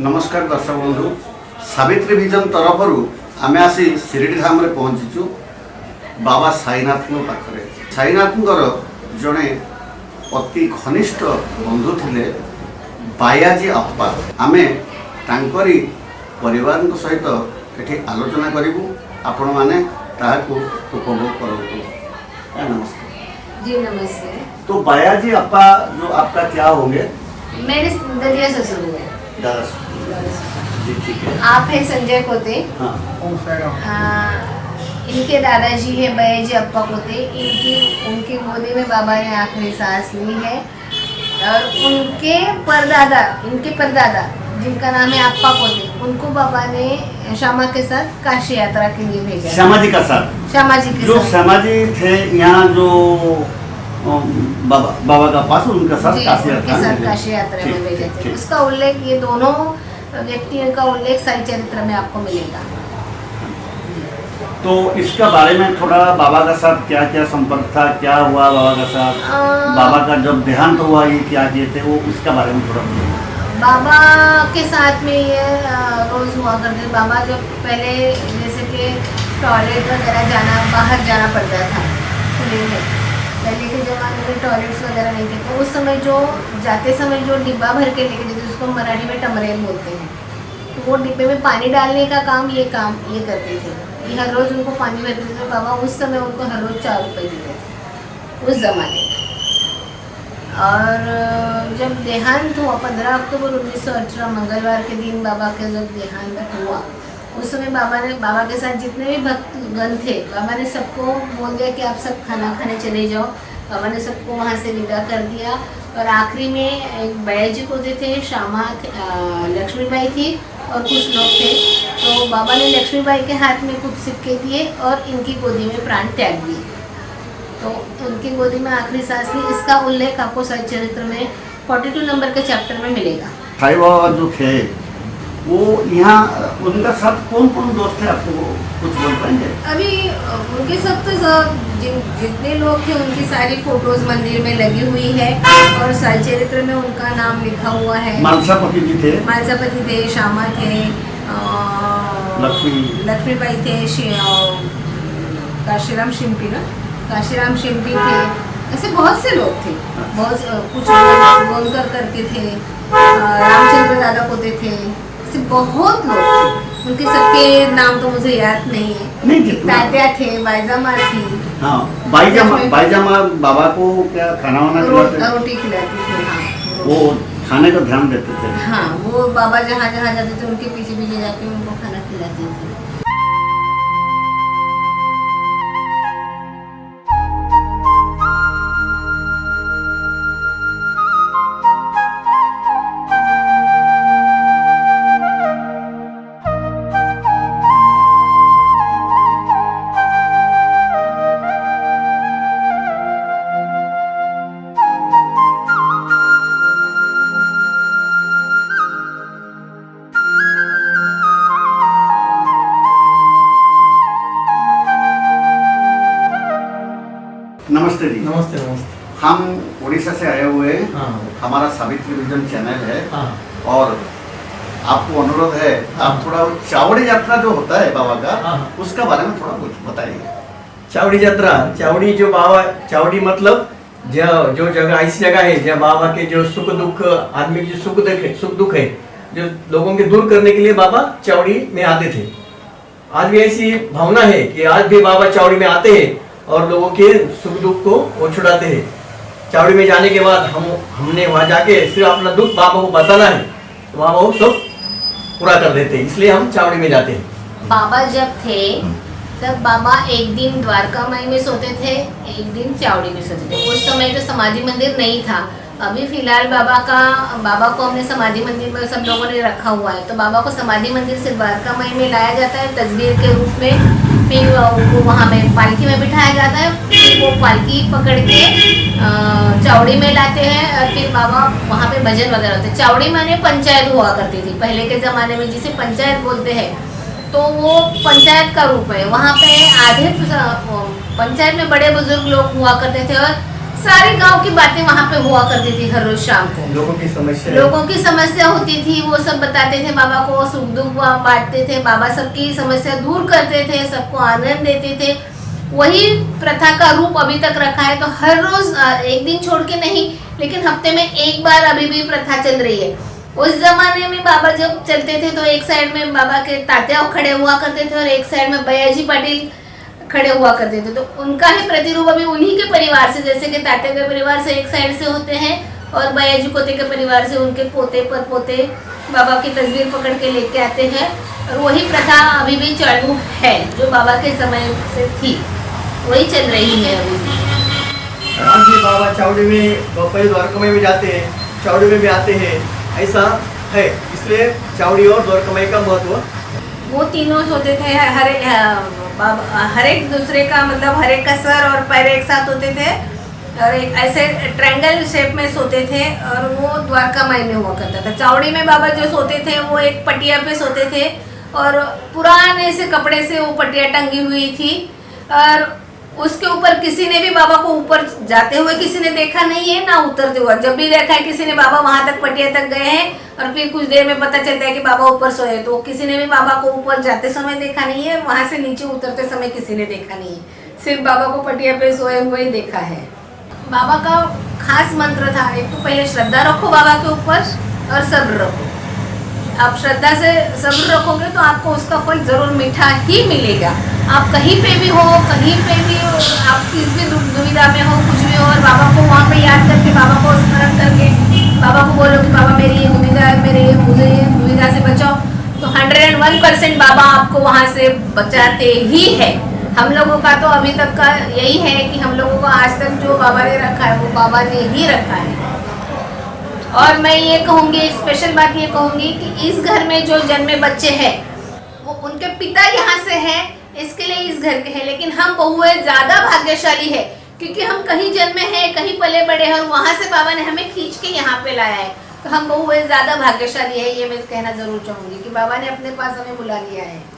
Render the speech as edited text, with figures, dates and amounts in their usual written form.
नमस्कार दर्शक बंधु सावित्री विजन तरफ आम आसी शिरडी धाम रे पहुँचीचु बाबा साईनाथ पाखे। साईनाथ जड़े अति घनिष्ठ बंधु थिले बायाजी अप्पा। आमे तांकरी परिवार सहित एठी आलोचना करिवु, आपण माने ताहाकु उपभोग करबु। नमस्कार जी। नमस्ते। तो बायाजी अप्पा जो आपका क्या होंगे? मेरे दरिया ससुर है। जी ठीक है। आप है संजय कोते। हाँ। इनके दादाजी है बयाजी अप्पा कोते। उनकी गोदी में बाबा ने आखिरी सांस ली है और उनके परदादा जिनका नाम है अप्पा कोते, उनको बाबा ने श्यामा के साथ काशी यात्रा के लिए भेजा। श्यामा जी का साथ? श्यामा जी के जो साथ। श्यामा जी थे यहाँ जो बाबा का पास, उनका साथ काशी यात्रा में भेजे थे। उसका उल्लेख ये दोनों व्यक्तियों का उल्लेख साई चरित्र में आपको मिलेगा। तो इसका बारे में थोड़ा बाबा का साथ क्या क्या संपर्क था, क्या हुआ बाबा का साथ, बाबा का जब देहांत हुआ ये क्या किए थे, वो उसका बारे में थोड़ा। बाबा के साथ में ये रोज़ हुआ करते। बाबा जब पहले जैसे कि टॉयलेट वगैरह बाहर जाना पड़ता था खुले में, पहले के ज़माने में टॉयलेट्स वगैरह नहीं थे, तो उस समय जो जाते समय जो डिब्बा भर के लेके जाते, उसको मराठी में टमरेल बोलते हैं, तो वो डिब्बे में पानी डालने का काम ये करते थे। ये हर रोज़ उनको पानी भरते थे। बाबा उस समय उनको हर रोज़ 4 रुपये देते थे उस ज़माने में। और जब देहांत हुआ 15 अक्टूबर 1918 मंगलवार के दिन बाबा का जब देहांत हुआ, उस समय बाबा के साथ जितने भी भक्तगण थे, बाबा ने सबको बोल दिया कि आप सब खाना खाने चले जाओ। बाबा ने सबको वहाँ से विदा कर दिया और आखिरी में एक बयाजी को थे, श्यामा लक्ष्मीबाई थी और कुछ लोग थे। तो बाबा ने लक्ष्मीबाई के हाथ में कुछ सिक्के दिए और इनकी गोदी में प्राण त्याग दिए। तो उनकी गोदी में आखिरी सांस ली। इसका उल्लेख आपको साई चरित्र में 42 नंबर के चैप्टर में मिलेगा। साईं बाबा जो थे वो यहाँ, उनका साथ कौन कौन दोस्त थे, आपको कुछ बोल पाएंगे? अभी उनके साथ तो जितने लोग थे उनकी सारी फोटोज मंदिर में लगी हुई है और साई चरित्र में उनका नाम लिखा हुआ है। मानसापति जी थे, मानसापति थे, श्यामा थे, लक्ष्मीबाई थे, काशीराम शिंपी थे, ऐसे बहुत से लोग थे। बहुत कुछ गोलकर करते थे, रामचंद्र दादा पोते थे, ऐसे बहुत लोग थे। उनके सबके नाम तो मुझे याद नहीं है। तात्या थे, बाईजामा थी। हाँ, बाईजामा बाबा को क्या खाना वाना रोटी खिलाती थी। हाँ, वो खाने का ध्यान देते थे। हाँ, वो बाबा जहाँ जाते थे उनके पीछे पीछे जाके उनको खाना खिलाती थी। नमस्ते जी। नमस्ते। हम उड़ीसा से आए हुए हैं। हाँ। हमारा सावित्री विजन चैनल है। हाँ। और आपको अनुरोध है, आप थोड़ा चावड़ी यात्रा जो होता है बाबा का, हाँ। उसका बारे में थोड़ा कुछ बताइए। चावड़ी यात्रा, चावड़ी जो बाबा, चावड़ी मतलब जो जगह ऐसी जगह है जहाँ बाबा के जो सुख दुख, आदमी की सुख दुख है जो लोगों के दूर करने के लिए बाबा चावड़ी में आते थे। आज भी ऐसी भावना है कि आज भी बाबा चावड़ी में आते हैं और लोगों के सुख दुख को वो छुड़ाते हैं। चावड़ी में जाने के बाद हमने वहाँ जाके सिर्फ अपना दुख बाबा को बताना है, तो बाबा वो सब पूरा कर देते हैं, इसलिए हम चावड़ी में जाते हैं। बाबा जब थे तब बाबा एक दिन द्वारका माई में सोते थे, एक दिन चावड़ी में सोते थे। उस समय तो समाधि मंदिर नहीं था। अभी फिलहाल बाबा को हमने समाधि मंदिर में सब लोगों ने रखा हुआ है। तो बाबा को समाधि मंदिर से द्वारका माई में लाया जाता है तस्वीर के रूप में। फिर उनको वहाँ में पालकी में बिठाया जाता है। फिर वो पालकी पकड़ के चावड़ी में लाते हैं और फिर बाबा वहाँ पे भजन वगैरह होते हैं। चावड़ी माने पंचायत हुआ करती थी पहले के ज़माने में, जिसे पंचायत बोलते हैं। तो वो पंचायत का रूप है। वहाँ पे आधे पंचायत में बड़े बुजुर्ग लोग हुआ करते थे और सारे गांव की बातें वहाँ पे हुआ करती थी हर रोज शाम को। लोगों की समस्या होती थी, वो सब बताते थे बाबा को, सुख दुख बांटते थे, बाबा सबकी समस्या दूर करते थे, सबको आनंद देते थे। वही प्रथा का रूप अभी तक रखा है। तो हर रोज एक दिन छोड़ के नहीं, लेकिन हफ्ते में एक बार अभी भी प्रथा चल रही है। उस जमाने में बाबा जब चलते थे तो एक साइड में बाबा के तात्या खड़े हुआ करते थे और एक साइड में बयाजी पाटिल खड़े हुआ करते थे। तो उनका ही प्रतिरूप अभी उन्हीं के परिवार से, जैसे कि तात्या के परिवार से एक साइड से होते हैं और बयाजी पोते के परिवार से उनके पोते पर पोते बाबा की तस्वीर पकड़ के लेके आते हैं। और वही प्रथा अभी भी चालू है जो बाबा के समय से थी, वही चल रही है अभी भी। राम जी बाबा चावड़ी में पहले द्वारका में भी जाते हैं, चावड़ी में भी आते हैं, ऐसा है। इसलिए चावड़ी और द्वारका माई का महत्व, वो तीनों सोते थे हर एक दूसरे का, मतलब हर एक का सर और पैर एक साथ होते थे और एक ऐसे ट्रायंगल शेप में सोते थे और वो द्वारका माई में हुआ करता था। चावड़ी में बाबा जो सोते थे वो एक पटिया पे सोते थे और पुराने से कपड़े से वो पटिया टंगी हुई थी और उसके ऊपर किसी ने भी बाबा को ऊपर जाते हुए किसी ने देखा नहीं है, ना उतरते हुए। जब भी देखा है किसी ने बाबा वहां तक पटिया तक गए हैं और फिर कुछ देर में पता चलता है कि बाबा ऊपर सोए, तो किसी ने भी बाबा को ऊपर जाते समय देखा नहीं है, वहां से नीचे उतरते समय किसी ने देखा नहीं है। सिर्फ बाबा को पटिया पे सोए हुए ही देखा है। बाबा का खास मंत्र था, एक तो पहले श्रद्धा रखो बाबा के ऊपर और सब्र रखो। आप श्रद्धा से सब्र रखोगे तो आपको उसका फल जरूर मीठा ही मिलेगा। आप कहीं पे भी हो, कहीं पे भी हो, आप किस भी दुविधा में हो, कुछ भी हो, और बाबा को वहाँ पे याद करके, बाबा को स्मरण करके बाबा को बोलो कि बाबा मेरी ये दुविधा है, मुझे ये दुविधा से बचाओ, तो 101% बाबा आपको वहाँ से बचाते ही है। हम लोगों का तो अभी तक का यही है कि हम लोगों को आज तक जो बाबा ने रखा है वो बाबा ने ही रखा है। और मैं ये कहूँगी, स्पेशल बात ये कहूँगी कि इस घर में जो जन्मे बच्चे हैं वो उनके पिता यहाँ से हैं, इसके लिए इस घर के हैं, लेकिन हम बहुएं ज़्यादा भाग्यशाली है क्योंकि हम कहीं जन्मे हैं, कहीं पले बड़े हैं और वहाँ से बाबा ने हमें खींच के यहाँ पे लाया है। तो हम बहुएं ज़्यादा भाग्यशाली है, ये मैं कहना ज़रूर चाहूँगी कि बाबा ने अपने पास हमें बुला लिया है।